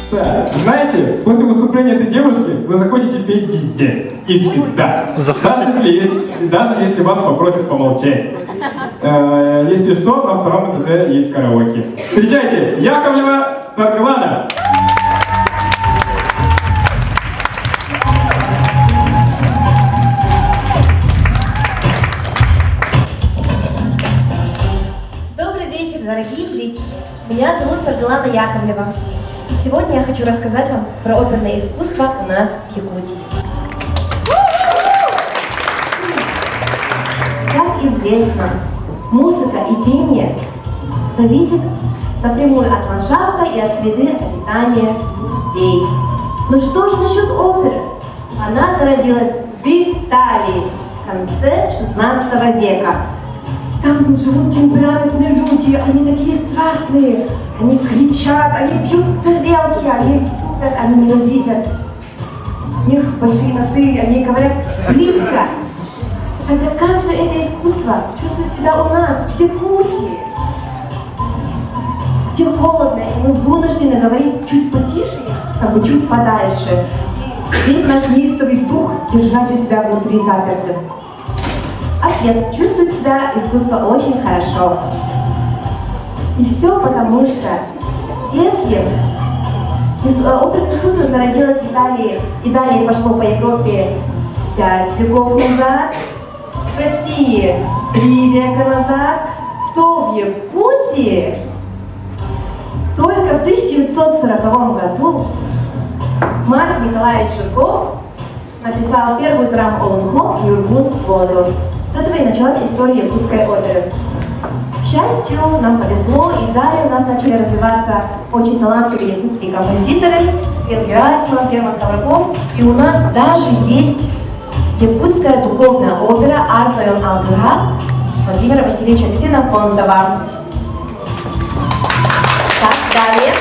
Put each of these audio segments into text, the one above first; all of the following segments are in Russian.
Да, знаете, после выступления этой девушки вы захотите петь везде и всегда. Даже если вас попросят помолчать. Если что, на втором этаже есть караоке. Встречайте, Яковлева Сарглана. Добрый вечер, дорогие зрители. Меня зовут Сарглана Яковлева. И сегодня я хочу рассказать вам про оперное искусство у нас в Якутии. Как известно, музыка и пение зависят напрямую от ландшафта и от среды обитания людей. Но что же насчет оперы? Она зародилась в Италии в конце 16 века. Там живут темпераментные люди, они такие страстные, они кричат, они бьют тарелки, они любят, они ненавидят. У них большие носы, они говорят близко. Тогда как же это искусство чувствует себя у нас, в Якутии? Где холодно, и мы вынуждены говорить чуть потише, как бы чуть подальше. И весь наш неистовый дух держать у себя внутри запертым. Ответ. Чувствует себя искусство очень хорошо. И все потому, что если оперное искусство зародилось в Италии и далее пошло по Европе 5 веков назад, в России 3 века назад, то в Якутии только в 1940 году Марк Николаевич Жирков написал первую драму «Олунхо» «Юргун Воду». С этого и началась история якутской оперы. К счастью, нам повезло, и далее у нас начали развиваться очень талантливые якутские композиторы, Лев Герасимов, Герман Ковраков, и у нас даже есть якутская духовная опера «Артойон Алгыга» Владимира Васильевича Ксенофонтова. Так, далее.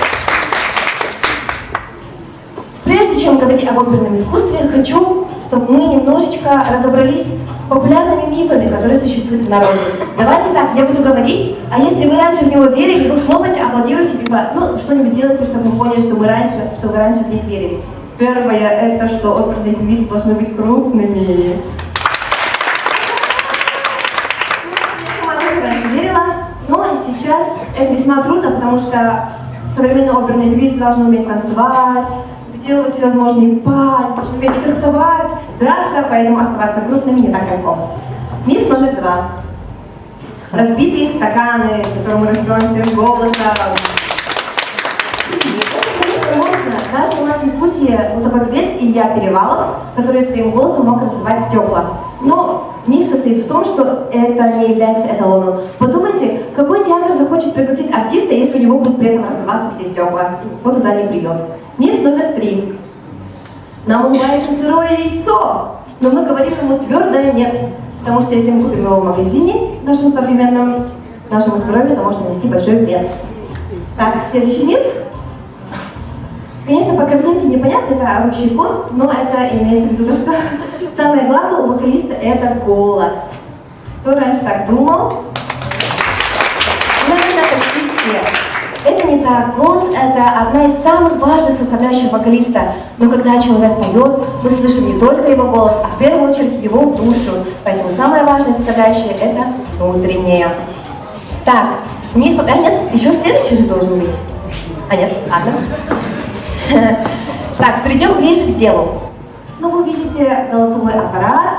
Прежде чем говорить об оперном искусстве, хочу, чтобы мы немножечко разобрались с популярными мифами, которые существуют в народе. Давайте так, я буду говорить, а если вы раньше в него верили, вы хлопайте, аплодируйте, либо что-нибудь делайте, чтобы мы поняли, что вы раньше в них верили. Первое, это что оперные певицы должны быть крупными. Я сама тоже раньше верила, но сейчас это весьма трудно, потому что современные оперные певицы должны уметь танцевать, делать всевозможные пани, должны уметь фехтовать, драться, поэтому оставаться крупными не так легко. Миф номер 2. Разбитые стаканы, которые мы разбиваем всем голосом. Конечно, можно. Даже у нас в Якутии был такой певец Илья Перевалов, который своим голосом мог разбивать стекла. Но миф состоит в том, что это не является эталоном. Подумайте, какой театр захочет пригласить артиста, если у него будут при этом разбиваться все стекла? Никто туда не придет. Миф номер 3. Нам улыбается сырое яйцо, но мы говорим ему твердое «нет». Потому что если мы купим его в магазине, нашем современном, нашему здоровью, это может нанести большой вред. Так, следующий миф. Конечно, по картинке непонятно, это орущий кон, но это имеется в виду то, что самое главное у вокалиста это голос. Кто раньше так думал? Наверное, почти все. Это не так. Голос — это одна из самых важных составляющих вокалиста. Но когда человек поет, мы слышим не только его голос, а в первую очередь его душу. Поэтому самая важная составляющая — это внутренняя. Так, с мифом... нет, еще следующий же должен быть. Нет, ладно. Так, перейдем ближе к делу. Вы видите голосовой аппарат,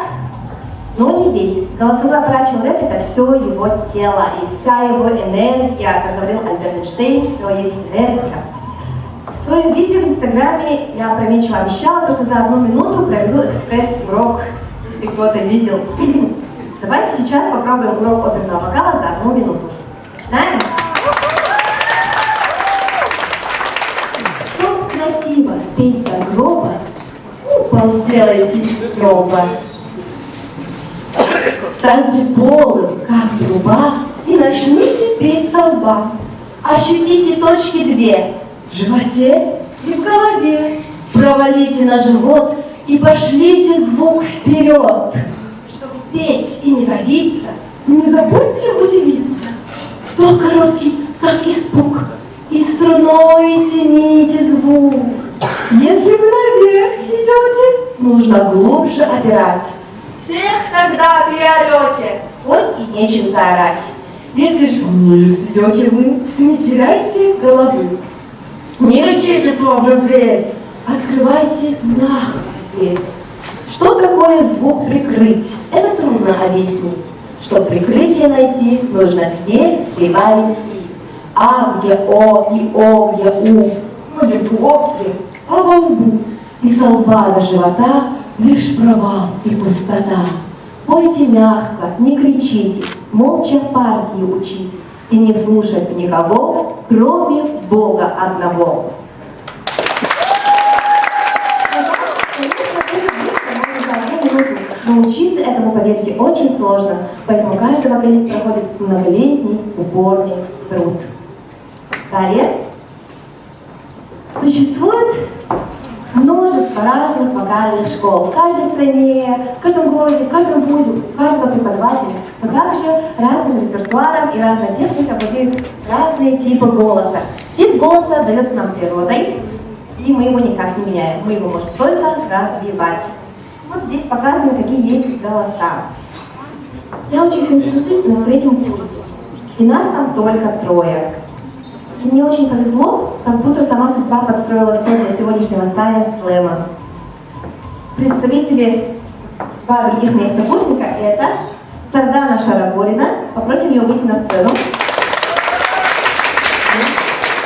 но не весь. Голосовой аппарат человека — это все его тело и вся его энергия. Как говорил Альберт Эйнштейн, все есть энергия. В своем видео в Инстаграме я опрометчиво обещала, что за 1 минуту проведу экспресс-урок, если кто-то видел. Давайте сейчас попробуем урок оперного вокала за 1 минуту. Начинаем? Чтоб красиво петь до гроба, купол сделайте снова. Станьте полым, как труба, и начните петь со лба. Ощутите точки 2 в животе и в голове. Провалите на живот и пошлите звук вперед. Чтобы петь и не давиться, не забудьте удивиться. Слов короткий, как испуг, и струной тяните звук. Если вы наверх идете, нужно глубже опирать. Всех тогда переорете, вот и нечем заорать. Если же вниз идете вы, не теряйте головы. Не рычите, словно зверь, открывайте нахуй дверь. Что такое звук прикрыть? Это трудно объяснить. Чтобы прикрытие найти, нужно дверь прибавить и. А где О и О где У, но не в глотке, а во лбу. И со лба до живота лишь провал и пустота. Пойте мягко, не кричите, молча партии учите и не слушать никого, кроме Бога одного. Но учиться этому, поверьте, очень сложно, поэтому каждый вокалист проходит многолетний упорный труд. Далее. Существует множество разных вокальных школ в каждой стране, в каждом городе, в каждом вузе, у каждого преподавателя, но также разным репертуаром и разная техника владеют разные типы голоса. Тип голоса дается нам природой, и мы его никак не меняем, мы его можем только развивать. Вот здесь показаны, какие есть голоса. Я учусь в институте на 3-м курсе, и нас там только 3. И мне очень повезло, как будто сама судьба подстроила все для сегодняшнего Science Slam. Представители 2 других моих сокурсника — это Сардана Шараборина. Попросим ее выйти на сцену.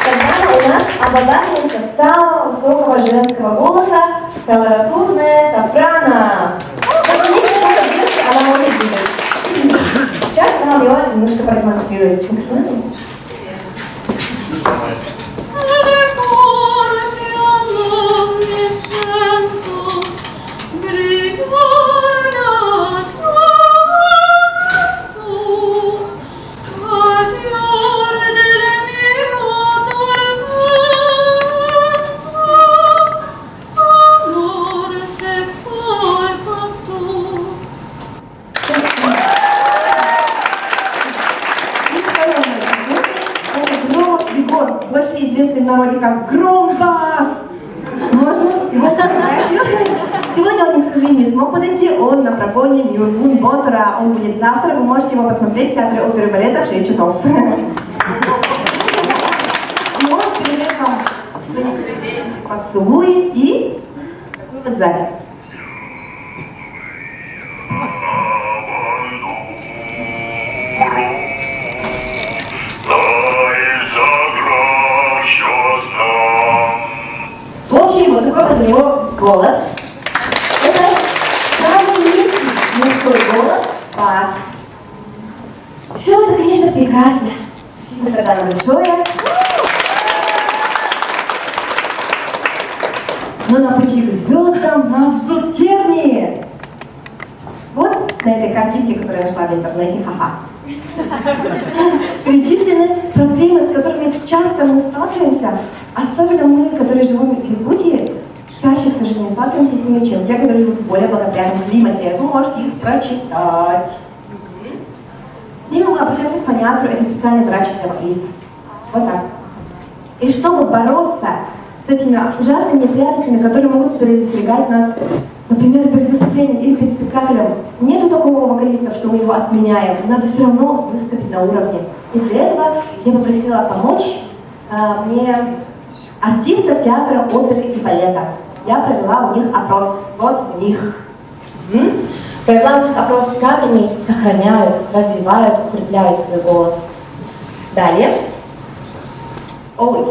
Сардана у нас обладательница самого высокого женского голоса, колоратурная сопрано. Оцените, сколько длинности она может быть. Сейчас она вам ее немножко продемонстрирует. Больше известный в народе как Громбас. Можно его фотографию. Сегодня он, к сожалению, не смог подойти. Он на прогоне Нюргун Ботора. Он будет завтра. Вы можете его посмотреть в Театре оперы и балета в 6 часов. И он передает вам свои поцелуи и такую вот запись. В общем, вот такой вот у него голос. Это самый низкий мужской голос — бас. Все это, конечно, прекрасно. Спасибо, Сардана, большое. Но на пути к звездам нас ждут тернии. Вот на этой картинке, которую я нашла в интернете, ха-ха, перечислены проблемы, с которыми часто мы сталкиваемся, особенно мы, которые живем в Якутии, чаще, к сожалению, сталкиваемся с ними, чем те, которые живут в более благоприятном климате. Вы можете их прочитать. С ними мы обращаемся к фониатору, это специальный врач-терапевт. Вот так. И чтобы бороться с этими ужасными неприятностями, которые могут предостерегать нас, например, перед выступлением или перед спектаклем, нету такого вокалиста, что мы его отменяем. Надо все равно выступить на уровне. И для этого я попросила помочь мне артистов театра, оперы и балета. Я провела у них опрос. Вот у них. Провела у них опрос, как они сохраняют, развивают, укрепляют свой голос. Далее. Ой.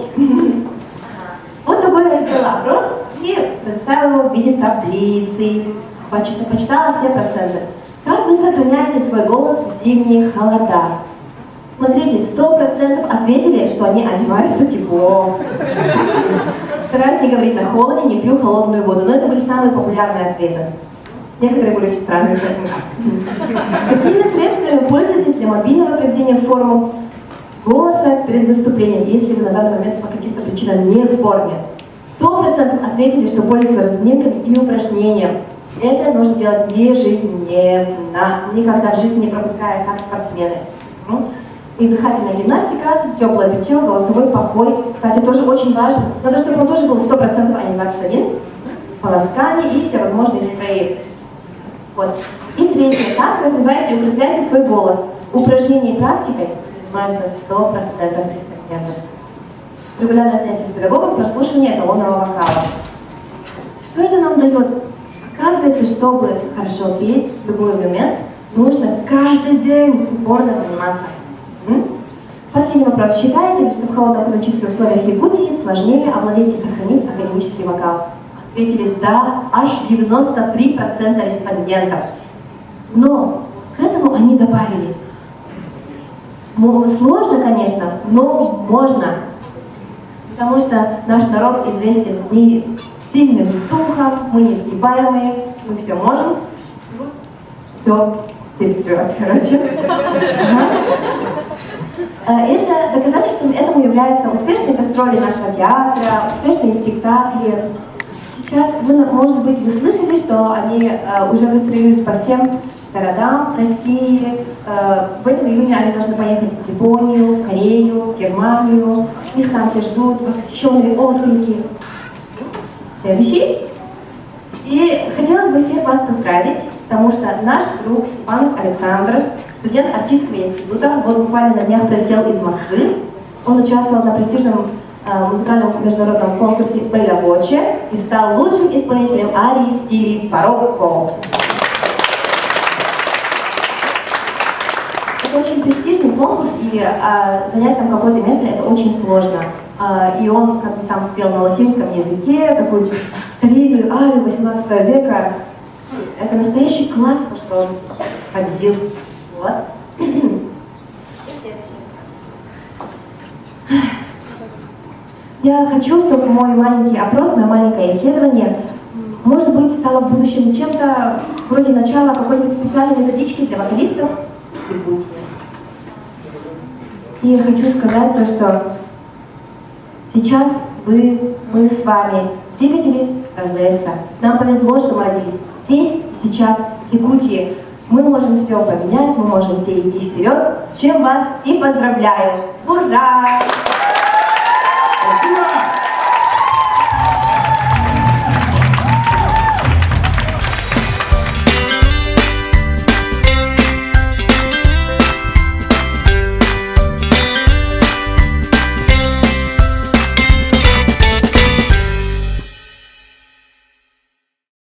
Вот такой я сделала опрос и представила его в виде таблицы. Почитала все проценты. Как вы сохраняете свой голос в зимние холода? Смотрите, 100% ответили, что они одеваются тепло. Стараюсь не говорить на холоде, не пью холодную воду, но это были самые популярные ответы. Некоторые были очень странные, поэтому. Какими средствами пользуетесь для мобильного приведения в форму голоса перед выступлением, если вы на данный момент по каким-то причинам не в форме? 100% ответили, что пользуются разминками и упражнениями. Это нужно делать ежедневно, никогда в жизни не пропуская, как спортсмены. И дыхательная гимнастика, теплое питье, голосовой покой. Кстати, тоже очень важно. Надо, чтобы он тоже был 100%, а не 21. Полоскание и всевозможные спреи. Вот. И третье. Как развиваете и укрепляете свой голос? Упражнения и практикой занимаются 100% респондентов. Регулярное занятие с педагогом, прослушивание эталонного вокала. Что это нам дает? Оказывается, чтобы хорошо петь в любой момент, нужно каждый день упорно заниматься. Последний вопрос. Считаете ли, что в холодно-климатических условиях Якутии сложнее овладеть и сохранить академический вокал? Ответили да, аж 93% респондентов. Но к этому они добавили. Сложно, конечно, но можно. Потому что наш народ известен не сильным духом, мы несгибаемые, мы все можем. Все, вперед, короче. Это доказательством этому являются успешные гастроли нашего театра, успешные спектакли. Сейчас, может быть, вы слышали, что они уже гастролируют по всем городам России. В этом июне они должны поехать в Японию, в Корею, в Германию. Их там все ждут, восхищенные отклики. Следующий. И хотелось бы всех вас поздравить, потому что наш друг Степанов Александр, студент артистского института, вот буквально на днях прилетел из Москвы. Он участвовал на престижном музыкальном международном конкурсе «Белла Воче» и стал лучшим исполнителем арии в стиле барокко. Это очень престижный конкурс, и занять там какое-то место это очень сложно. И он как бы там спел на латинском языке, такую старинную арию 18 века. Это настоящий класс, то, что он победил. Вот. Я хочу, чтобы мой маленький опрос, мое маленькое исследование, может быть, стало в будущем чем-то вроде начала какой-нибудь специальной методички для вокалистов. И я хочу сказать то, что сейчас мы с вами двигатели прогресса. Нам повезло, что мы родились здесь, сейчас, в Якутии. Мы можем все поменять, мы можем все идти вперед, с чем вас и поздравляю. Ура!